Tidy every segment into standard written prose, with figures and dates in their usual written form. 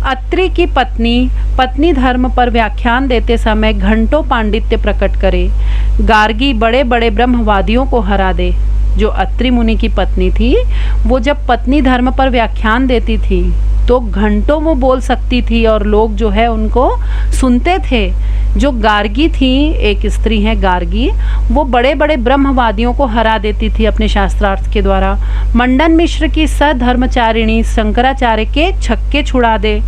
अत्रि की पत्नी पत्नी धर्म पर व्याख्यान देते समय घंटों पांडित्य प्रकट करे, गार्गी बड़े बड़े ब्रह्मवादियों को हरा दे। जो अत्रि मुनि की पत्नी थी, वो जब पत्नी धर्म पर व्याख्यान देती थी तो घंटों वो बोल सकती थी और लोग जो है उनको सुनते थे। जो गार्गी थी, एक स्त्री है गार्गी, वो बड़े बड़े ब्रह्मवादियों को हरा देती थी अपने शास्त्रार्थ के द्वारा। मंडन मिश्र की सधर्मचारिणी शंकराचार्य के छक्के छुड़ा दे।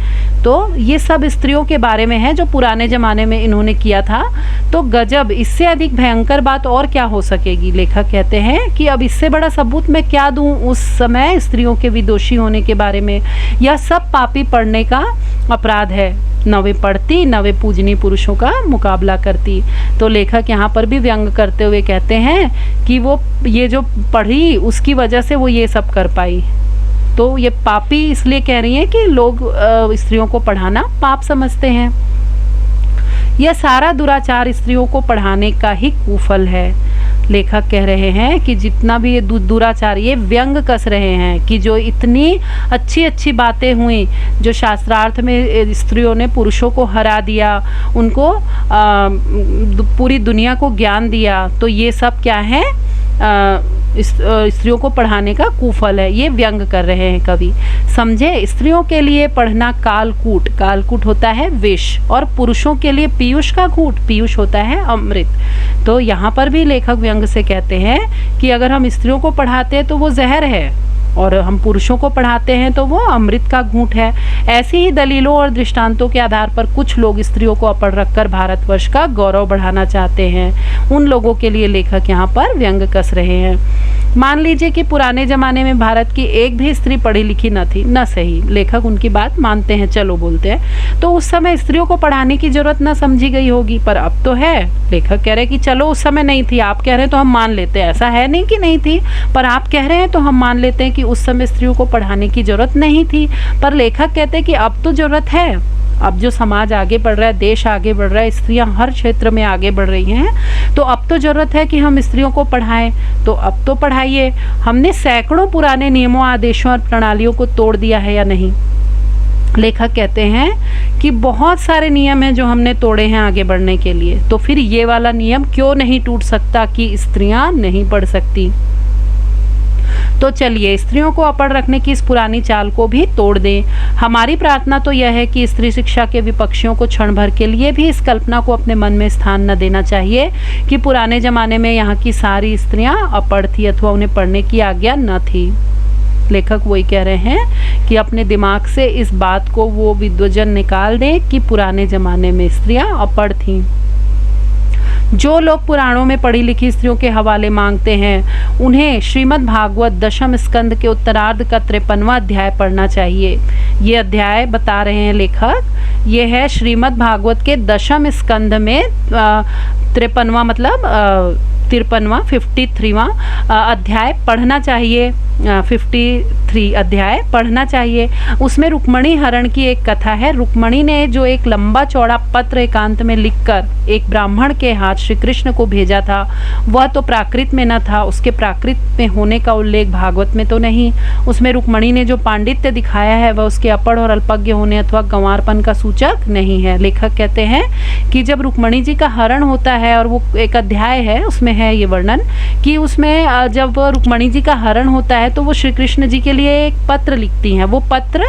तो ये सब स्त्रियों के बारे में है जो पुराने ज़माने में इन्होंने किया था। तो गजब, इससे अधिक भयंकर बात और क्या हो सकेगी। लेखक कहते हैं कि अब इससे बड़ा सबूत मैं क्या दूं उस समय स्त्रियों के विदोषी होने के बारे में। यह सब पापी पढ़ने का अपराध है। न वे पढ़ती न वे पूजनीय पुरुषों का मुकाबला करती। तो लेखक यहाँ पर भी व्यंग करते हुए कहते हैं कि वो ये जो पढ़ी उसकी वजह से वो ये सब कर पाई। तो ये पापी इसलिए कह रही हैं कि लोग स्त्रियों को पढ़ाना पाप समझते हैं। यह सारा दुराचार स्त्रियों को पढ़ाने का ही कुफल है। लेखक कह रहे हैं कि जितना भी ये दुराचार, ये व्यंग कस रहे हैं कि जो इतनी अच्छी अच्छी बातें हुई, जो शास्त्रार्थ में स्त्रियों ने पुरुषों को हरा दिया, उनको पूरी दुनिया को ज्ञान दिया, तो ये सब क्या है, स्त्रियों को पढ़ाने का कुफल है। ये व्यंग कर रहे हैं कवि। समझे, स्त्रियों के लिए पढ़ना कालकूट, कालकूट होता है विष, और पुरुषों के लिए पीयूष का कूट, पीयूष होता है अमृत। तो यहाँ पर भी लेखक व्यंग से कहते हैं कि अगर हम स्त्रियों को पढ़ाते हैं तो वो जहर है, और हम पुरुषों को पढ़ाते हैं तो वो अमृत का घूंट है। ऐसी ही दलीलों और दृष्टांतों के आधार पर कुछ लोग स्त्रियों को अपड़ रखकर भारतवर्ष का गौरव बढ़ाना चाहते हैं। उन लोगों के लिए लेखक यहाँ पर व्यंग कस रहे हैं। मान लीजिए कि पुराने ज़माने में भारत की एक भी स्त्री पढ़ी लिखी न थी, न सही, लेखक उनकी बात मानते हैं, चलो बोलते हैं, तो उस समय स्त्रियों को पढ़ाने की जरूरत न समझी गई होगी, पर अब तो है। लेखक कह रहे हैं कि चलो उस समय नहीं थी, आप कह रहे हैं तो हम मान लेते हैं, ऐसा है नहीं कि नहीं थी, पर आप कह रहे हैं तो हम मान लेते हैं कि उस समय स्त्रियों को पढ़ाने की जरूरत नहीं थी। पर लेखक कहते हैं कि अब तो जरूरत है। अब जो समाज आगे बढ़ रहा है, देश आगे बढ़ रहा है, स्त्रियां हर क्षेत्र में आगे बढ़ रही हैं, तो अब तो जरूरत है कि हम स्त्रियों को पढ़ाएं। तो अब तो पढ़ाइए। हमने सैकड़ों पुराने नियमों, आदेशों और प्रणालियों को तोड़ दिया है या नहीं। लेखक कहते हैं कि बहुत सारे नियम हैं जो हमने तोड़े हैं आगे बढ़ने के लिए, तो फिर ये वाला नियम क्यों नहीं टूट सकता कि स्त्रियां नहीं पढ़ सकती। तो चलिए स्त्रियों को अपड़ रखने की इस पुरानी चाल को भी तोड़ दें। हमारी प्रार्थना तो यह है कि स्त्री शिक्षा के विपक्षियों को क्षण भर के लिए भी इस कल्पना को अपने मन में स्थान न देना चाहिए कि पुराने ज़माने में यहाँ की सारी स्त्रियाँ अपड़ थी अथवा उन्हें पढ़ने की आज्ञा न थी। लेखक वही कह रहे हैं कि अपने दिमाग से इस बात को वो विद्वजन निकाल दें कि पुराने ज़माने में स्त्रियाँ अपड़ थीं। जो लोग पुराणों में पढ़ी लिखी स्त्रियों के हवाले मांगते हैं, उन्हें श्रीमद् भागवत दशम स्कंद के उत्तरार्ध का 53वां अध्याय पढ़ना चाहिए। ये अध्याय बता रहे हैं लेखक, ये है श्रीमद् भागवत के दशम स्कंद में 53वां मतलब 53वां अध्याय पढ़ना चाहिए। 53 अध्याय पढ़ना चाहिए। उसमें रुक्मणी हरण की एक कथा है। रुक्मणी ने जो एक लंबा चौड़ा पत्र एकांत में लिखकर एक ब्राह्मण के हाथ श्री कृष्ण को भेजा था, वह तो प्राकृत में न था, उसके प्राकृत में होने का उल्लेख भागवत में तो नहीं। उसमें रुक्मणी ने जो पांडित्य दिखाया है वह उसके अपढ़ और अल्पज्ञ होने अथवा गंवारपन का सूचक नहीं है। लेखक कहते हैं कि जब रुक्मणी जी का हरण होता है, और वो एक अध्याय है उसमें है ये वर्णन कि उसमें जब रुक्मणी जी का हरण होता है तो वो श्री कृष्ण जी के लिए एक पत्र लिखती हैं। वो पत्र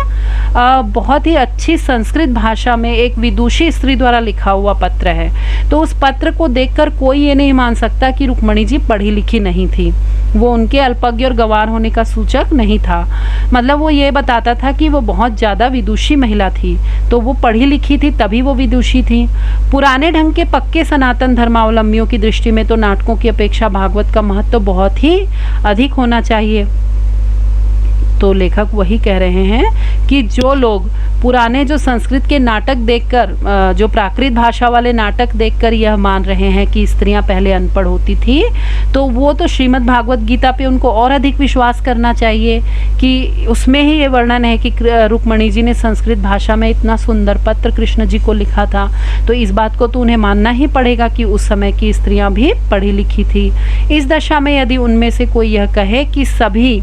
बहुत ही अच्छी संस्कृत भाषा में एक विदुषी स्त्री द्वारा लिखा हुआ पत्र है। तो उस पत्र को देखकर कोई ये नहीं मान सकता कि रुक्मणी जी पढ़ी लिखी नहीं थी। वो उनके अल्पज्ञ और गंवार होने का सूचक नहीं था। मतलब वो ये बताता था कि वो बहुत ज़्यादा विदुषी महिला थी। तो वो पढ़ी लिखी थी तभी वो विदुषी थी। पुराने ढंग के पक्के सनातन धर्मावलंबियों की दृष्टि में तो नाटकों की अपेक्षा भागवत का महत्व बहुत ही अधिक होना चाहिए। तो लेखक वही कह रहे हैं कि जो लोग पुराने जो संस्कृत के नाटक देखकर, जो प्राकृत भाषा वाले नाटक देखकर यह मान रहे हैं कि स्त्रियां पहले अनपढ़ होती थी, तो वो तो श्रीमद् भागवत गीता पे उनको और अधिक विश्वास करना चाहिए कि उसमें ही ये वर्णन है कि रुक्मणी जी ने संस्कृत भाषा में इतना सुंदर पत्र कृष्ण जी को लिखा था। तो इस बात को तो उन्हें मानना ही पड़ेगा कि उस समय की स्त्रियां भी पढ़ी लिखी थी। इस दशा में यदि उनमें से कोई यह कहे कि सभी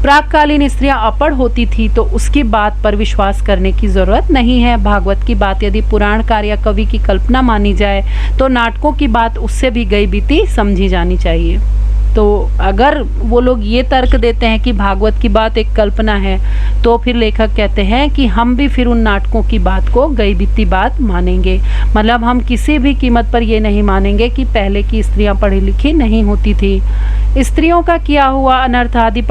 प्राककालीन स्त्रियां अपढ़ होती थी तो उसकी बात पर विश्वास करने की जरूरत नहीं है। भागवत की बात यदि पुराणकार या कवि की कल्पना मानी जाए तो नाटकों की बात उससे भी गई बीती समझी जानी चाहिए। तो अगर वो लोग ये तर्क देते हैं कि भागवत की बात एक कल्पना है, तो फिर लेखक कहते हैं कि हम भी फिर उन नाटकों की बात को गई बीती बात मानेंगे। मतलब हम किसी भी कीमत पर ये नहीं मानेंगे कि पहले की स्त्रियां पढ़ी लिखी नहीं होती थी। स्त्रियों का किया हुआ अनर्थ आदि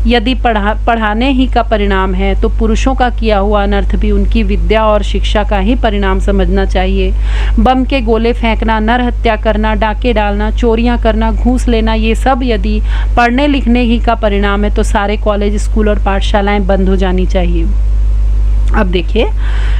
यदि पढ़ाने ही का परिणाम है तो पुरुषों का किया हुआ अनर्थ भी उनकी विद्या और शिक्षा का ही परिणाम समझना चाहिए। बम के गोले फेंकना, नर हत्या करना, डाके डालना, चोरियां करना, घूस लेना, ये सब यदि पढ़ने लिखने ही का परिणाम है तो सारे कॉलेज, स्कूल और पाठशालाएं बंद हो जानी चाहिए। अब देखिए,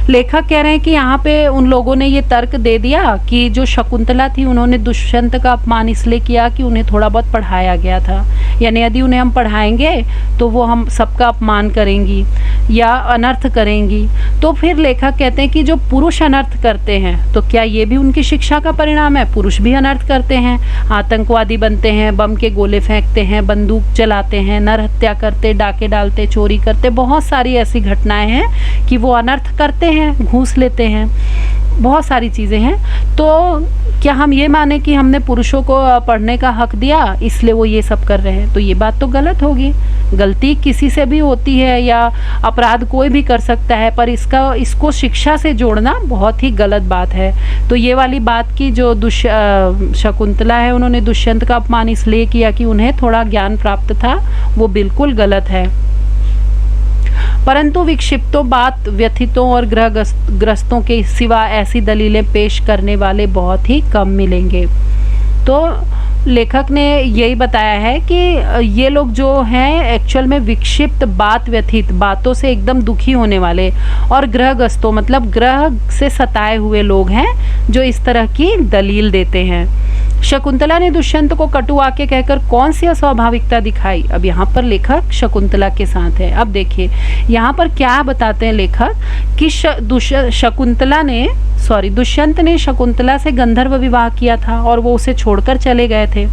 लेखक कह रहे हैं कि यहाँ पे उन लोगों ने ये तर्क दे दिया कि जो शकुंतला थी उन्होंने दुष्यंत का अपमान इसलिए किया कि उन्हें थोड़ा बहुत पढ़ाया गया था, यानी यदि उन्हें हम पढ़ाएंगे तो वो हम सबका अपमान करेंगी या अनर्थ करेंगी। तो फिर लेखक कहते हैं कि जो पुरुष अनर्थ करते हैं तो क्या ये भी उनकी शिक्षा का परिणाम है? पुरुष भी अनर्थ करते हैं, आतंकवादी बनते हैं, बम के गोले फेंकते हैं, बंदूक चलाते हैं, नर हत्या करते, डाके डालते, चोरी करते, बहुत सारी ऐसी घटनाएं हैं कि वो अनर्थ करते हैं, घूस लेते हैं, बहुत सारी चीज़ें हैं। तो क्या हम ये माने कि हमने पुरुषों को पढ़ने का हक दिया इसलिए वो ये सब कर रहे हैं? तो ये बात तो गलत होगी। गलती किसी से भी होती है या अपराध कोई भी कर सकता है, पर इसको शिक्षा से जोड़ना बहुत ही गलत बात है। तो ये वाली बात की जो शकुंतला है उन्होंने दुष्यंत का अपमान इसलिए किया कि उन्हें थोड़ा ज्ञान प्राप्त था, वो बिल्कुल गलत है। परंतु विक्षिप्तों, बात व्यथितों और ग्रस्तों के सिवा ऐसी दलीलें पेश करने वाले बहुत ही कम मिलेंगे। तो लेखक ने यही बताया है कि ये लोग जो हैं एक्चुअल में विक्षिप्त, बात व्यथित, बातों से एकदम दुखी होने वाले और ग्रहग्रस्तों मतलब ग्रह से सताए हुए लोग हैं जो इस तरह की दलील देते हैं। शकुंतला ने दुष्यंत को कटु वाक्य कहकर कौन सी अस्वाभाविकता दिखाई? अब यहाँ पर लेखक शकुंतला के साथ है। अब देखिए यहाँ पर क्या बताते हैं लेखक कि दुष्यंत ने शकुंतला से गंधर्व विवाह किया था और वो उसे छोड़कर चले गए थे।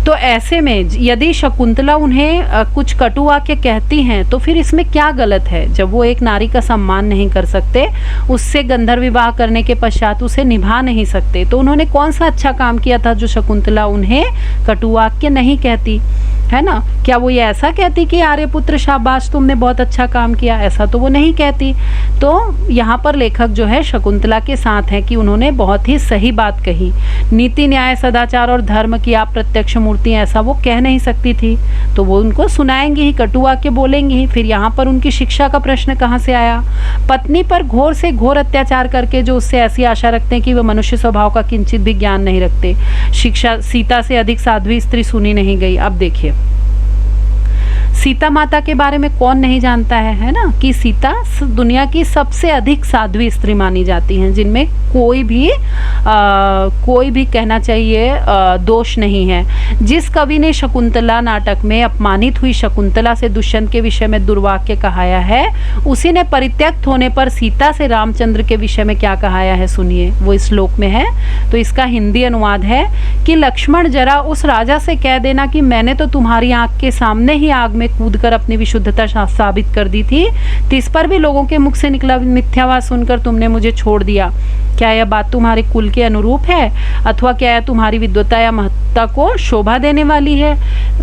तो ऐसे में यदि शकुंतला उन्हें कुछ कटु वाक्य कहती हैं तो फिर इसमें क्या गलत है? जब वो एक नारी का सम्मान नहीं कर सकते, उससे गंधर्व विवाह करने के पश्चात उसे निभा नहीं सकते, तो उन्होंने कौन सा अच्छा काम किया था जो शकुंतला उन्हें कटु वाक्य नहीं कहती, है ना? क्या वो ये ऐसा कहती कि आर्यपुत्र शाबाश तुमने बहुत अच्छा काम किया? ऐसा तो वो नहीं कहती। तो यहाँ पर लेखक जो है शकुंतला के साथ है कि उन्होंने बहुत ही सही बात कही। नीति, न्याय, सदाचार और धर्म की आप प्रत्यक्ष मूर्ति ऐसा वो कह नहीं सकती थी, तो वो उनको सुनाएंगी ही, कटु वाक्य बोलेंगी ही। फिर यहाँ पर उनकी शिक्षा का प्रश्न कहाँ से आया? पत्नी पर घोर से घोर अत्याचार करके जो उससे ऐसी आशा रखते हैं कि वह मनुष्य स्वभाव का किंचित भी ज्ञान नहीं रखते। शिक्षा सीता से अधिक साध्वी स्त्री सुनी नहीं गई। अब देखिए सीता माता के बारे में कौन नहीं जानता है ना, कि सीता दुनिया की सबसे अधिक साध्वी स्त्री मानी जाती हैं, जिनमें कोई भी कहना चाहिए दोष नहीं है। जिस कवि ने शकुंतला नाटक में अपमानित हुई शकुंतला से दुष्यंत के विषय में दुर्वाक्य कहाया है, उसी ने परित्यक्त होने पर सीता से रामचंद्र के विषय में क्या कहाया है सुनिए, वो इस श्लोक में है। तो इसका हिंदी अनुवाद है कि लक्ष्मण जरा उस राजा से कह देना कि मैंने तो तुम्हारी आंख के सामने ही आग में कूदकर अपनी विशुद्धता साबित कर दी थी, इस पर भी लोगों के मुख से निकला मिथ्यावाद सुनकर तुमने मुझे छोड़ दिया। क्या यह बात तुम्हारे कुल के अनुरूप है अथवा क्या यह तुम्हारी विद्वता या महत्ता को शोभा देने वाली है?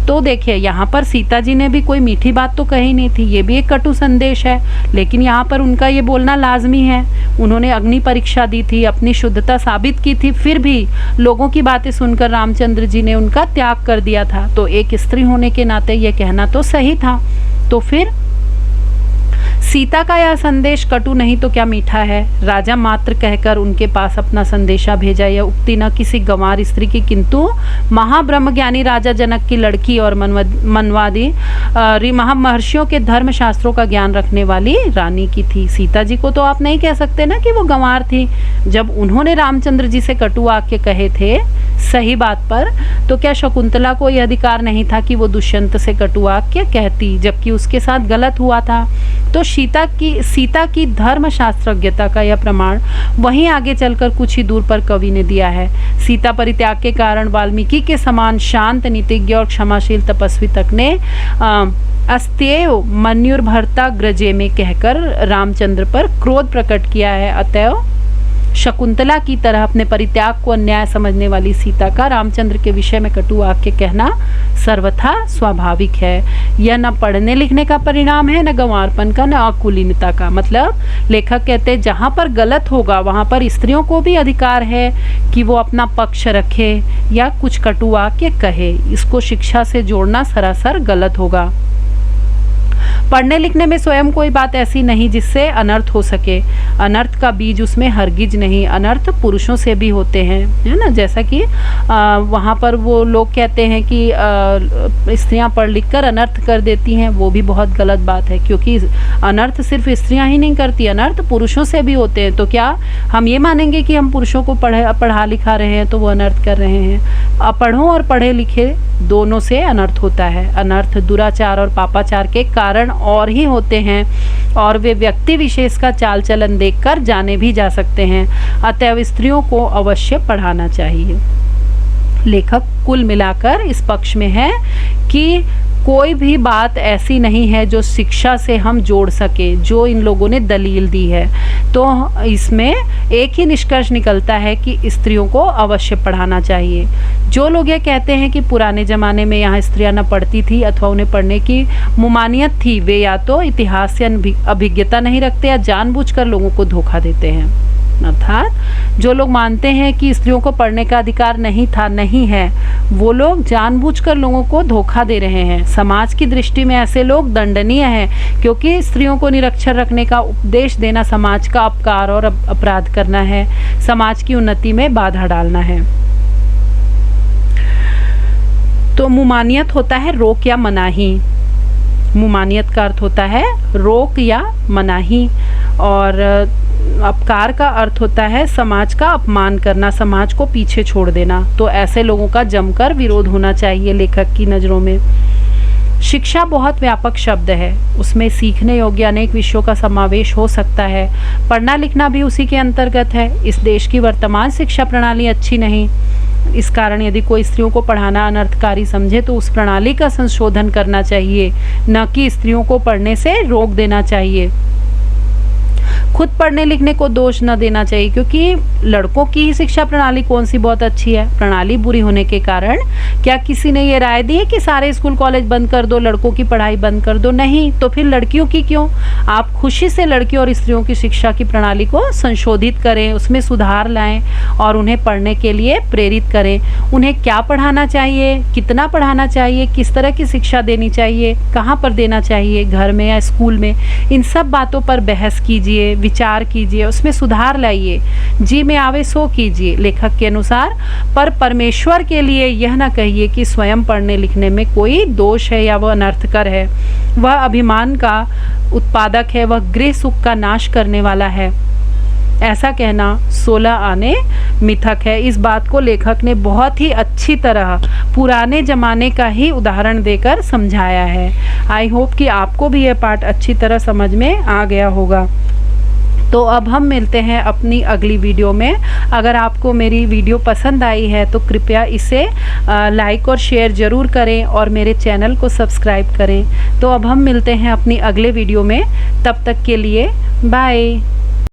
तो देखिए यहाँ पर सीता जी ने भी कोई मीठी बात तो कही नहीं थी, ये भी एक कटु संदेश है, लेकिन यहाँ पर उनका ये बोलना लाजमी है। उन्होंने अग्नि परीक्षा दी थी, अपनी शुद्धता साबित की थी, फिर भी लोगों की बातें सुनकर रामचंद्र जी ने उनका त्याग कर दिया था। तो एक स्त्री होने के नाते ये कहना तो सही था। तो फिर सीता का यह संदेश कटु नहीं तो क्या मीठा है? राजा मात्र कहकर उनके पास अपना संदेशा भेजा। यह उक्ति न किसी गंवार स्त्री की किंतु महाब्रह्मज्ञानी राजा जनक की लड़की और मनवादी महर्षियों के धर्म शास्त्रों का ज्ञान रखने वाली रानी की थी। सीता जी को तो आप नहीं कह सकते ना कि वो गंवार थी, जब उन्होंने रामचंद्र जी से कटु वाक्य कहे थे सही बात पर। तो क्या शकुंतला को यह अधिकार नहीं था कि वो दुष्यंत से कटु वाक्य कहती, जबकि उसके साथ गलत हुआ था? तो सीता की धर्मशास्त्रज्ञता का यह प्रमाण वहीं आगे चलकर कुछ ही दूर पर कवि ने दिया है। सीता परित्याग के कारण वाल्मीकि के समान शांत, नीतिज्ञ और क्षमाशील तपस्वी तक ने अस्त्येव मन्युर्भर्ता ग्रजे में कहकर रामचंद्र पर क्रोध प्रकट किया है। अतएव शकुंतला की तरह अपने परित्याग को अन्याय समझने वाली सीता का रामचंद्र के विषय में कटु वाक्य कहना सर्वथा स्वाभाविक है। यह न पढ़ने लिखने का परिणाम है, न गंवारपन का, न अकुलीनता का। मतलब लेखक कहते हैं जहाँ पर गलत होगा वहाँ पर स्त्रियों को भी अधिकार है कि वो अपना पक्ष रखे या कुछ कटु वाक्य कहे। इसको शिक्षा से जोड़ना सरासर गलत होगा। पढ़ने लिखने में स्वयं कोई बात ऐसी नहीं जिससे अनर्थ हो सके। अनर्थ का बीज उसमें हरगिज नहीं। अनर्थ पुरुषों से भी होते हैं, है ना। जैसा कि वहाँ पर वो लोग कहते हैं कि स्त्रियां पढ़ लिख कर अनर्थ कर देती हैं, वो भी बहुत गलत बात है, क्योंकि अनर्थ सिर्फ स्त्रियां ही नहीं करती, अनर्थ पुरुषों से भी होते हैं। तो क्या हम ये मानेंगे कि हम पुरुषों को पढ़ा लिखा रहे हैं तो वो अनर्थ कर रहे हैं? अपढ़ों और पढ़े लिखे दोनों से अनर्थ होता है। अनर्थ दुराचार और पापाचार के कारण और ही होते हैं और वे व्यक्ति विशेष का चाल चलन देखकर जाने भी जा सकते हैं। अतएव स्त्रियों को अवश्य पढ़ाना चाहिए। लेखक कुल मिलाकर इस पक्ष में है कि कोई भी बात ऐसी नहीं है जो शिक्षा से हम जोड़ सके, जो इन लोगों ने दलील दी है। तो इसमें एक ही निष्कर्ष निकलता है कि स्त्रियों को अवश्य पढ़ाना चाहिए। जो लोग ये कहते हैं कि पुराने ज़माने में यहाँ स्त्रियां न पढ़ती थी अथवा उन्हें पढ़ने की मुमानियत थी, वे या तो इतिहास से अभिज्ञता नहीं रखते या जानबूझकर लोगों को धोखा देते हैं। अर्थात जो लोग मानते हैं कि स्त्रियों को पढ़ने का अधिकार नहीं था, नहीं है, वो लोग जानबूझकर लोगों को धोखा दे रहे हैं। समाज की दृष्टि में ऐसे लोग दंडनीय हैं, क्योंकि स्त्रियों को निरक्षर रखने का उपदेश देना समाज का अपकार और अपराध करना है, समाज की उन्नति में बाधा डालना है। तो मुमानियत होता है रोक या मनाही। मुमानियत का अर्थ होता है रोक या मनाही, और अपकार का अर्थ होता है समाज का अपमान करना, समाज को पीछे छोड़ देना। तो ऐसे लोगों का जमकर विरोध होना चाहिए लेखक की नज़रों में। शिक्षा बहुत व्यापक शब्द है, उसमें सीखने योग्य अनेक विषयों का समावेश हो सकता है। पढ़ना लिखना भी उसी के अंतर्गत है। इस देश की वर्तमान शिक्षा प्रणाली अच्छी नहीं, इस कारण यदि कोई स्त्रियों को पढ़ाना अनर्थकारी समझे तो उस प्रणाली का संशोधन करना चाहिए, न कि स्त्रियों को पढ़ने से रोक देना चाहिए। खुद पढ़ने लिखने को दोष न देना चाहिए, क्योंकि लड़कों की ही शिक्षा प्रणाली कौन सी बहुत अच्छी है। प्रणाली बुरी होने के कारण क्या किसी ने ये राय दी है कि सारे स्कूल कॉलेज बंद कर दो, लड़कों की पढ़ाई बंद कर दो? नहीं। तो फिर लड़कियों की क्यों? आप खुशी से लड़कियों और स्त्रियों की शिक्षा की प्रणाली को संशोधित करें, उसमें सुधार लाएं और उन्हें पढ़ने के लिए प्रेरित करें। उन्हें क्या पढ़ाना चाहिए, कितना पढ़ाना चाहिए, किस तरह की शिक्षा देनी चाहिए, कहाँ पर देना चाहिए, घर में या स्कूल में, इन सब बातों पर बहस कीजिए, विचार कीजिए, उसमें सुधार लाइए। जी में आवे सो कीजिए लेखक के अनुसार। पर परमेश्वर के लिए यह न कहिए कि स्वयं पढ़ने लिखने में कोई दोष है या वह अनर्थकर है। वह अभिमान का उत्पादक है, वह गृह सुख का नाश करने वाला है। ऐसा कहना 16 आने मिथक है। इस बात को लेखक ने बहुत ही अच्छी तरह पुराने ज़माने का ही उदाहरण देकर समझाया है। आई होप कि आपको भी यह पाठ अच्छी तरह समझ में आ गया होगा। तो अब हम मिलते हैं अपनी अगली वीडियो में। अगर आपको मेरी वीडियो पसंद आई है तो कृपया इसे लाइक और शेयर ज़रूर करें और मेरे चैनल को सब्सक्राइब करें। तो अब हम मिलते हैं अपनी अगले वीडियो में, तब तक के लिए बाय।